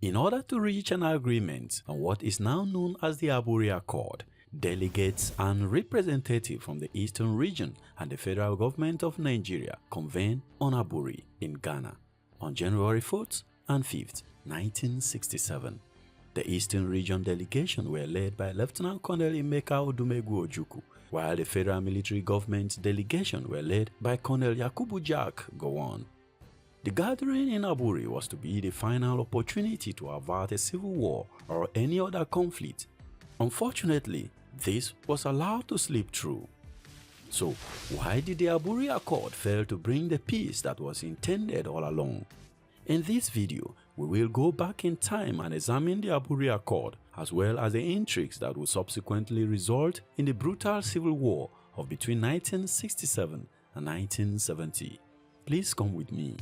In order to reach an agreement on what is now known as the Aburi Accord, delegates and representatives from the Eastern region and the federal government of Nigeria convened on Aburi in Ghana on January 4th and 5th, 1967. The Eastern region delegation were led by Lieutenant-Colonel Emeka Ojukwu, while the federal military government delegation were led by Colonel Yakubu Jack Gowon. The gathering in Aburi was to be the final opportunity to avert a civil war or any other conflict. Unfortunately, this was allowed to slip through. So, why did the Aburi Accord fail to bring the peace that was intended all along? In this video, we will go back in time and examine the Aburi Accord as well as the intrigues that would subsequently result in the brutal civil war of between 1967 and 1970. Please come with me.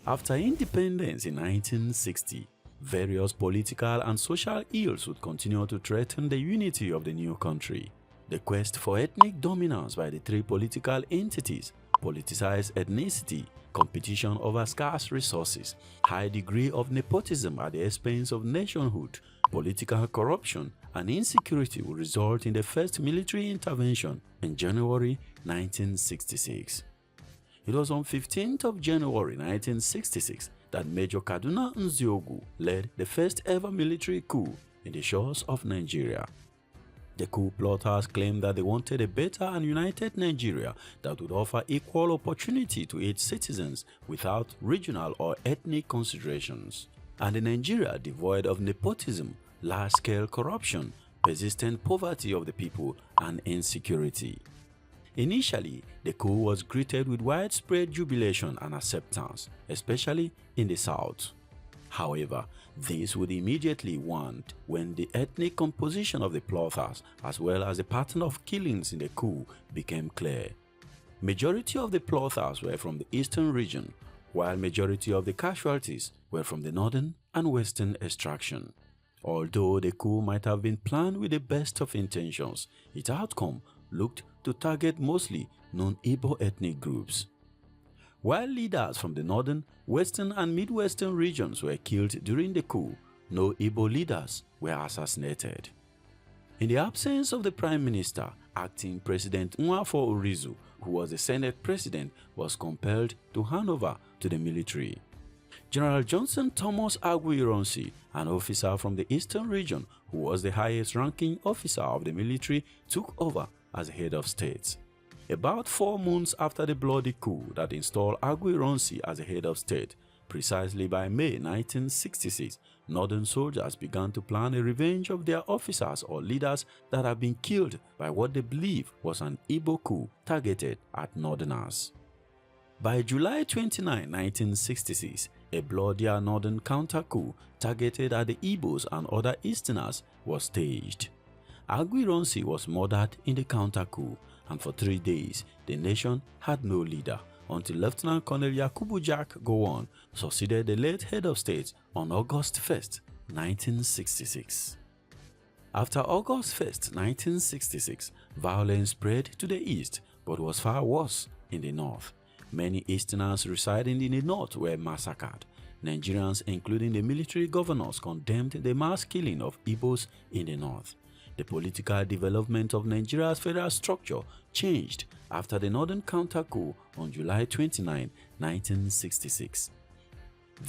After independence in 1960, various political and social ills would continue to threaten the unity of the new country. The quest for ethnic dominance by the three political entities, politicized ethnicity, competition over scarce resources, high degree of nepotism at the expense of nationhood, political corruption, and insecurity would result in the first military intervention in January 1966. It was on 15th of January 1966 that Major Kaduna Nziogu led the first ever military coup in the shores of Nigeria. The coup plotters claimed that they wanted a better and united Nigeria that would offer equal opportunity to its citizens without regional or ethnic considerations, and a Nigeria devoid of nepotism, large-scale corruption, persistent poverty of the people, and insecurity. Initially, the coup was greeted with widespread jubilation and acceptance, especially in the south. However, this would immediately want when the ethnic composition of the plotters as well as the pattern of killings in the coup became clear. Majority of the plotters were from the eastern region, while majority of the casualties were from the northern and western extraction. Although the coup might have been planned with the best of intentions, its outcome looked to target mostly non-Igbo ethnic groups. While leaders from the northern, western and midwestern regions were killed during the coup, no Igbo leaders were assassinated. In the absence of the Prime Minister, acting President Nwafo Orizu, who was the Senate President, was compelled to hand over to the military. General Johnson Thomas Aguiyi-Ironsi, an officer from the eastern region who was the highest ranking officer of the military, took over as head of state. About 4 months after the bloody coup that installed Aguiyi-Ironsi as the head of state, precisely by May 1966, northern soldiers began to plan a revenge of their officers or leaders that had been killed by what they believed was an Igbo coup targeted at northerners. By July 29, 1966, a bloodier northern counter-coup targeted at the Igbos and other Easterners was staged. Aguiyi-Ironsi was murdered in the counter-coup, and for 3 days the nation had no leader until Lieutenant-Colonel Yakubu Jack Gowon succeeded the late head of state on August 1, 1966. After August 1, 1966, violence spread to the east but was far worse in the north. Many Easterners residing in the north were massacred. Nigerians, including the military governors, condemned the mass killing of Igbos in the north. The political development of Nigeria's federal structure changed after the northern counter-coup on July 29, 1966.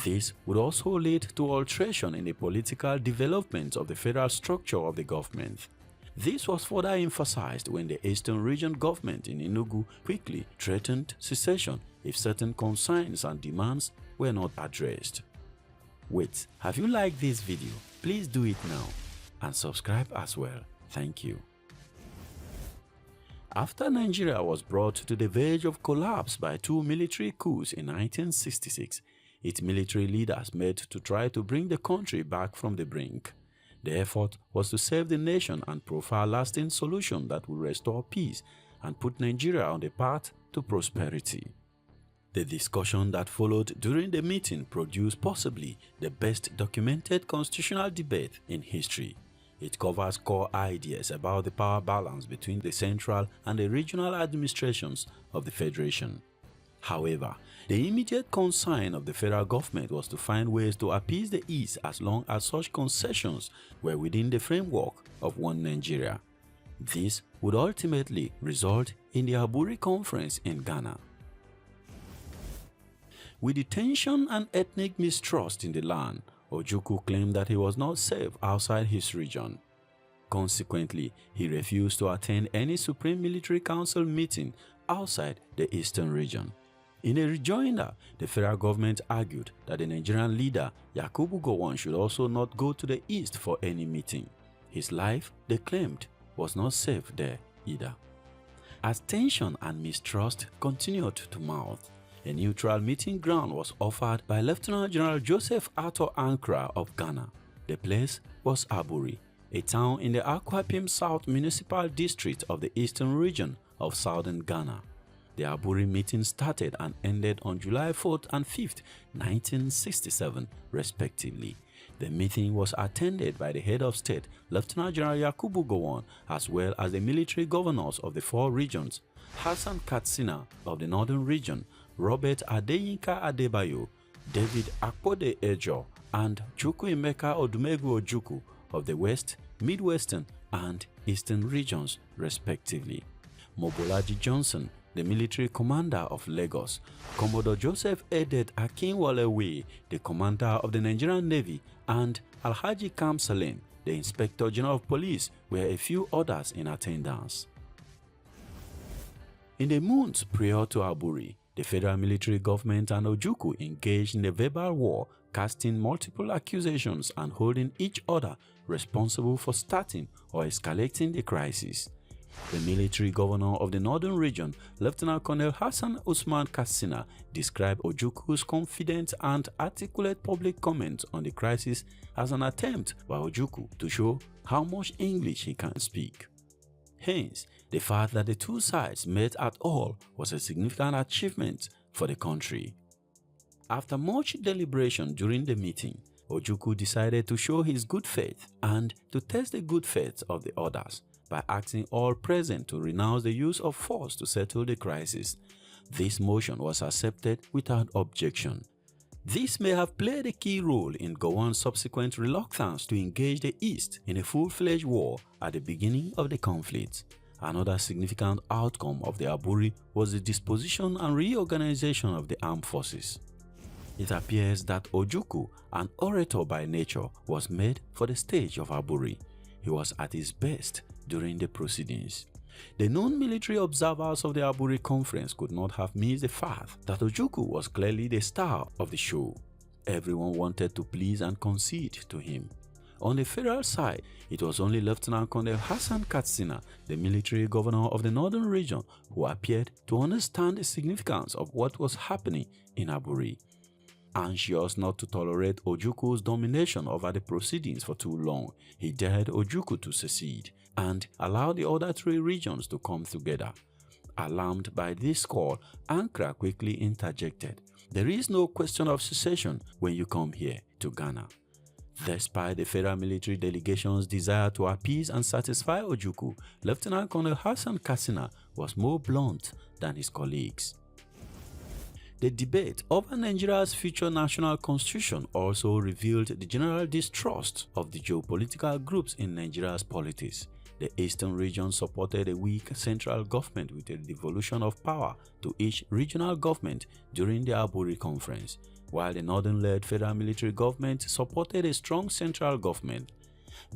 This would also lead to alteration in the political development of the federal structure of the government. This was further emphasized when the Eastern Region government in Enugu quickly threatened secession if certain concerns and demands were not addressed. Wait, have you liked this video? Please do it now and subscribe as well. Thank you. After Nigeria was brought to the verge of collapse by 2 military coups in 1966, its military leaders met to try to bring the country back from the brink. The effort was to save the nation and provide a lasting solution that would restore peace and put Nigeria on the path to prosperity. The discussion that followed during the meeting produced possibly the best documented constitutional debate in history. It covers core ideas about the power balance between the central and the regional administrations of the Federation. However, the immediate concern of the federal government was to find ways to appease the East as long as such concessions were within the framework of one Nigeria. This would ultimately result in the Aburi Conference in Ghana. With the tension and ethnic mistrust in the land, Ojukwu claimed that he was not safe outside his region. Consequently, he refused to attend any Supreme Military Council meeting outside the Eastern region. In a rejoinder, the federal government argued that the Nigerian leader Yakubu Gowon should also not go to the East for any meeting. His life, they claimed, was not safe there either. As tension and mistrust continued to mount, a neutral meeting ground was offered by Lieutenant General Joseph Arthur Ankara of Ghana. The place was Aburi, a town in the Akwa Ibom South Municipal District of the Eastern region of southern Ghana. The Aburi meeting started and ended on July 4th and 5th, 1967, respectively. The meeting was attended by the head of state, Lieutenant General Yakubu Gowon, as well as the military governors of the 4 regions, Hassan Katsina of the northern region, Robert Adeyinka Adebayo, David Akpode Ejo, and Chukwu Emeka Ojukwu of the West, Midwestern, and Eastern regions, respectively. Mobolaji Johnson, the military commander of Lagos, Commodore Joseph Edet Akinwalewe, the commander of the Nigerian Navy, and Alhaji Kamsalin, the Inspector General of Police, were a few others in attendance. In the months prior to Aburi, the federal military government and Ojukwu engaged in a verbal war, casting multiple accusations and holding each other responsible for starting or escalating the crisis. The military governor of the northern region, Lieutenant-Colonel Hassan Usman Katsina, described Ojukwu's confident and articulate public comments on the crisis as an attempt by Ojukwu to show how much English he can speak. Hence, the fact that the two sides met at all was a significant achievement for the country. After much deliberation during the meeting, Ojukwu decided to show his good faith and to test the good faith of the others by asking all present to renounce the use of force to settle the crisis. This motion was accepted without objection. This may have played a key role in Gowon's subsequent reluctance to engage the East in a full-fledged war at the beginning of the conflict. Another significant outcome of the Aburi was the disposition and reorganization of the armed forces. It appears that Ojukwu, an orator by nature, was made for the stage of Aburi. He was at his best during the proceedings. The non-military observers of the Aburi conference could not have missed the fact that Ojukwu was clearly the star of the show. Everyone wanted to please and concede to him. On the federal side, it was only Lieutenant-Colonel Hassan Katsina, the military governor of the northern region, who appeared to understand the significance of what was happening in Aburi. Anxious not to tolerate Ojukwu's domination over the proceedings for too long, he dared Ojukwu to secede and allow the other 3 regions to come together. Alarmed by this call, Ankara quickly interjected, "There is no question of secession when you come here to Ghana." Despite the federal military delegation's desire to appease and satisfy Ojukwu, Lieutenant-Colonel Hassan Katsina was more blunt than his colleagues. The debate over Nigeria's future national constitution also revealed the general distrust of the geopolitical groups in Nigeria's politics. The Eastern region supported a weak central government with a devolution of power to each regional government during the Aburi conference, while the northern-led federal military government supported a strong central government.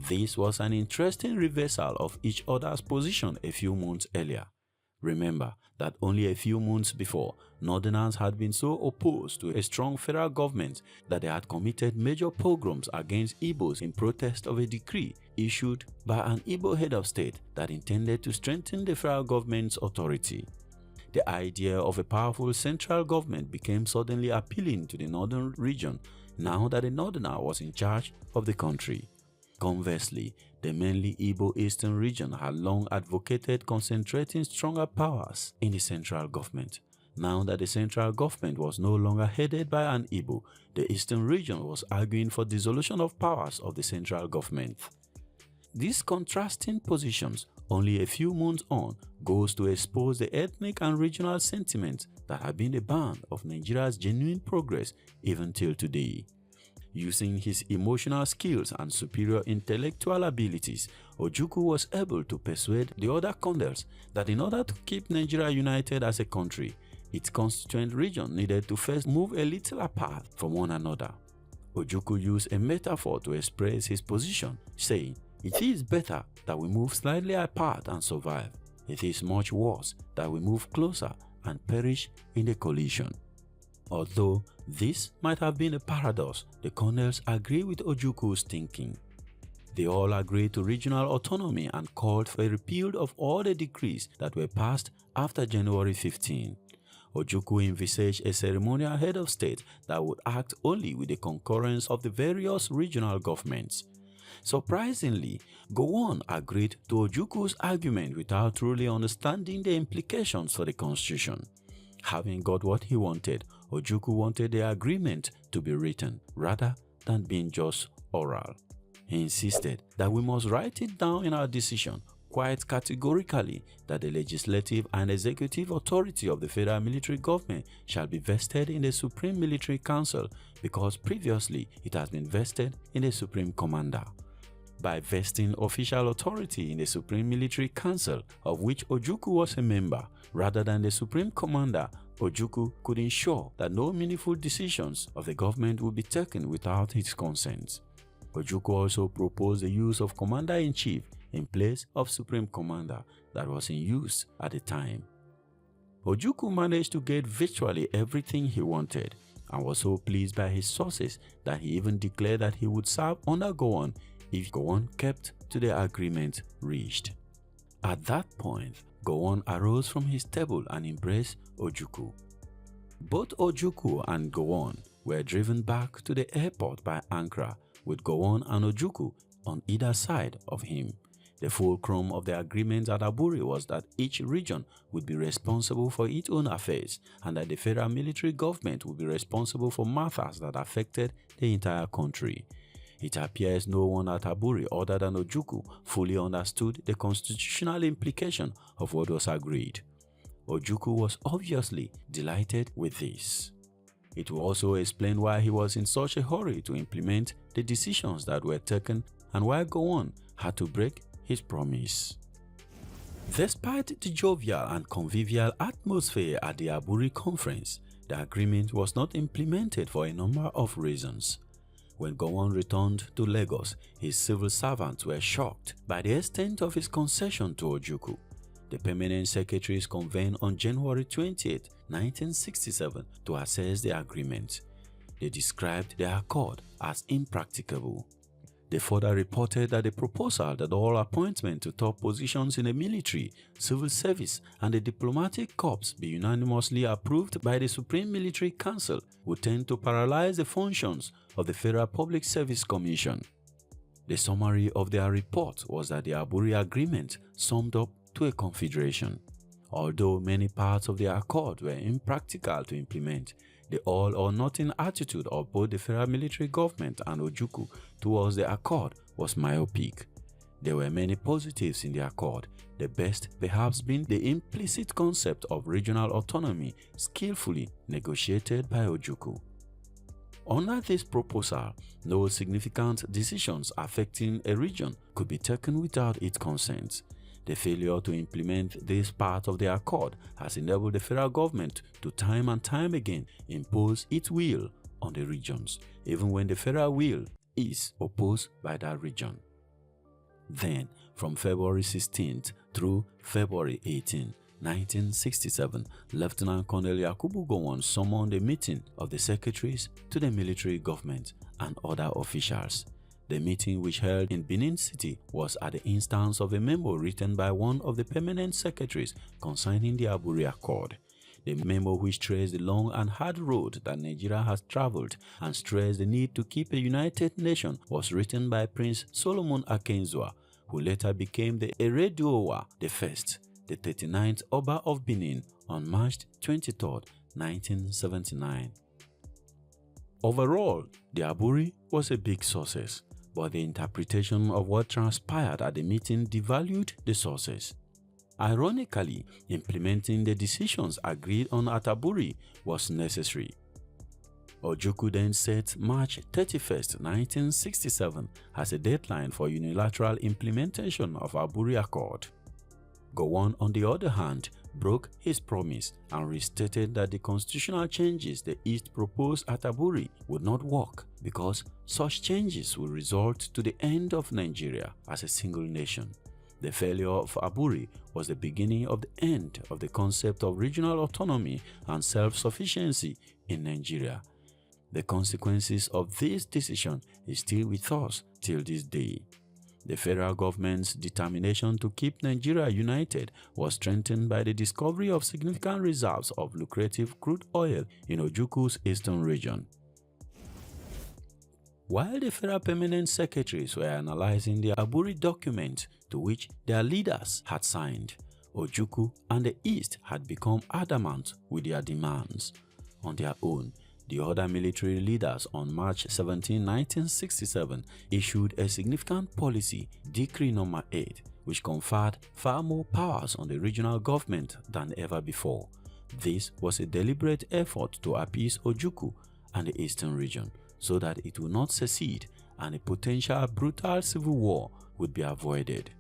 This was an interesting reversal of each other's position a few months earlier. Remember that only a few months before, Northerners had been so opposed to a strong federal government that they had committed major pogroms against Igbos in protest of a decree issued by an Igbo head of state that intended to strengthen the federal government's authority. The idea of a powerful central government became suddenly appealing to the northern region now that a northerner was in charge of the country. Conversely, the mainly Igbo Eastern region had long advocated concentrating stronger powers in the central government. Now that the central government was no longer headed by an Igbo, the Eastern region was arguing for dissolution of powers of the central government. these contrasting positions, only a few months on, goes to expose the ethnic and regional sentiments that have been the bane of Nigeria's genuine progress even till today. Using his emotional skills and superior intellectual abilities, Ojukwu was able to persuade the other colonels that in order to keep Nigeria united as a country, its constituent region needed to first move a little apart from one another. Ojukwu used a metaphor to express his position, saying, "It is better that we move slightly apart and survive. It is much worse that we move closer and perish in the collision." Although this might have been a paradox, the colonels agree with Ojukwu's thinking. They all agreed to regional autonomy and called for a repeal of all the decrees that were passed after January 15. Ojukwu envisaged a ceremonial head of state that would act only with the concurrence of the various regional governments. Surprisingly, Gowon agreed to Ojukwu's argument without truly understanding the implications for the constitution. Having got what he wanted, Ojukwu wanted the agreement to be written rather than being just oral. He insisted that we must write it down in our decision quite categorically that the legislative and executive authority of the federal military government shall be vested in the Supreme Military Council because previously it has been vested in the Supreme Commander. By vesting official authority in the Supreme Military Council, of which Ojukwu was a member, rather than the Supreme Commander, Ojukwu could ensure that no meaningful decisions of the government would be taken without his consent. Ojukwu also proposed the use of Commander-in-Chief in place of Supreme Commander that was in use at the time. Ojukwu managed to get virtually everything he wanted and was so pleased by his sources that he even declared that he would serve under Gowon if Gowon kept to the agreement reached. At that point, Gowon arose from his table and embraced Ojukwu. Both Ojukwu and Gowon were driven back to the airport by Ankara, with Gowon and Ojukwu on either side of him. The fulcrum of the agreement at Aburi was that each region would be responsible for its own affairs and that the federal military government would be responsible for matters that affected the entire country. It appears no one at Aburi other than Ojukwu fully understood the constitutional implication of what was agreed. Ojukwu was obviously delighted with this. It will also explain why he was in such a hurry to implement the decisions that were taken and why Gowon had to break his promise. Despite the jovial and convivial atmosphere at the Aburi conference, the agreement was not implemented for a number of reasons. When Gowon returned to Lagos, his civil servants were shocked by the extent of his concession to Ojukwu. The permanent secretaries convened on January 28, 1967 to assess the agreement. They described the accord as impracticable. They further reported that the proposal that all appointments to top positions in the military, civil service and the diplomatic corps be unanimously approved by the Supreme Military Council would tend to paralyze the functions of the Federal Public Service Commission. The summary of their report was that the Aburi Agreement summed up to a confederation. Although many parts of the accord were impractical to implement, the all-or-nothing attitude of both the federal military government and Ojukwu towards the accord was myopic. There were many positives in the accord, the best perhaps being the implicit concept of regional autonomy skillfully negotiated by Ojukwu. Under this proposal, no significant decisions affecting a region could be taken without its consent. The failure to implement this part of the accord has enabled the federal government to time and time again impose its will on the regions, even when the federal will is opposed by that region. Then, from February 16th through February 18, 1967, Lieutenant-Colonel Yakubu Gowon summoned a meeting of the secretaries to the military government and other officials. The meeting, which held in Benin City, was at the instance of a memo written by one of the permanent secretaries concerning the Aburi Accord. The memo, which traced the long and hard road that Nigeria has traveled and stressed the need to keep a united nation, was written by Prince Solomon Akenzua, who later became the Erediowa I, the 39th Oba of Benin, on March 23, 1979. Overall, the Aburi was a big success. but the interpretation of what transpired at the meeting devalued the sources. Ironically, implementing the decisions agreed on at Aburi was necessary. Ojukwu then set March 31, 1967 as a deadline for unilateral implementation of Aburi Accord. Gowon, on the other hand, broke his promise and restated that the constitutional changes the East proposed at Aburi would not work because such changes would result to the end of Nigeria as a single nation. The failure of Aburi was the beginning of the end of the concept of regional autonomy and self-sufficiency in Nigeria. The consequences of this decision is still with us till this day. The federal government's determination to keep Nigeria united was strengthened by the discovery of significant reserves of lucrative crude oil in Ojukwu's eastern region. While the federal permanent secretaries were analyzing the Aburi document to which their leaders had signed, Ojukwu and the East had become adamant with their demands. On their own, the other military leaders on March 17, 1967 issued a significant policy, Decree No. 8, which conferred far more powers on the regional government than ever before. This was a deliberate effort to appease Ojukwu and the eastern region so that it would not secede and a potential brutal civil war would be avoided.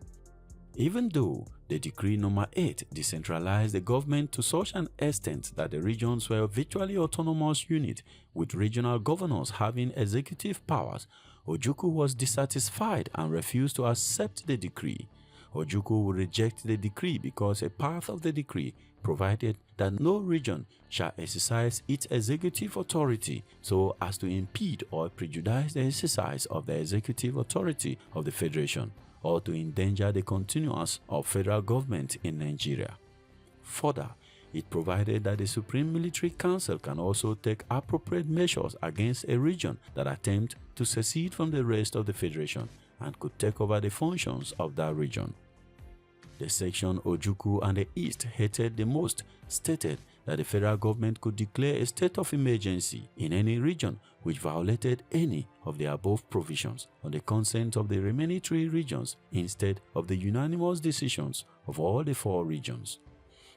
Even though the Decree No. 8 decentralized the government to such an extent that the regions were virtually autonomous units with regional governors having executive powers, Ojukwu was dissatisfied and refused to accept the decree. Ojukwu would reject the decree because a part of the decree provided that no region shall exercise its executive authority so as to impede or prejudice the exercise of the executive authority of the Federation, or to endanger the continuance of federal government in Nigeria. Further, it provided that the Supreme Military Council can also take appropriate measures against a region that attempts to secede from the rest of the Federation and could take over the functions of that region. The section Ojukwu and the East hated the most stated that the federal government could declare a state of emergency in any region which violated any of the above provisions on the consent of the remaining 3 regions instead of the unanimous decisions of all the 4 regions.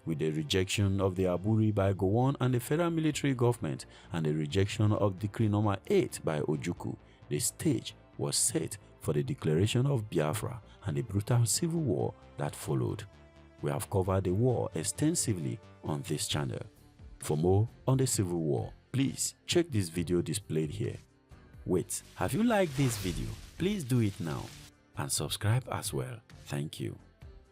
With the rejection of the Aburi by Gowon and the federal military government and the rejection of Decree No. 8 by Ojukwu, the stage was set for the declaration of Biafra and the brutal civil war that followed. We have covered the war extensively on this channel. For more on the Civil War, please check this video displayed here. Wait, have you liked this video? Please do it now and subscribe as well. Thank you.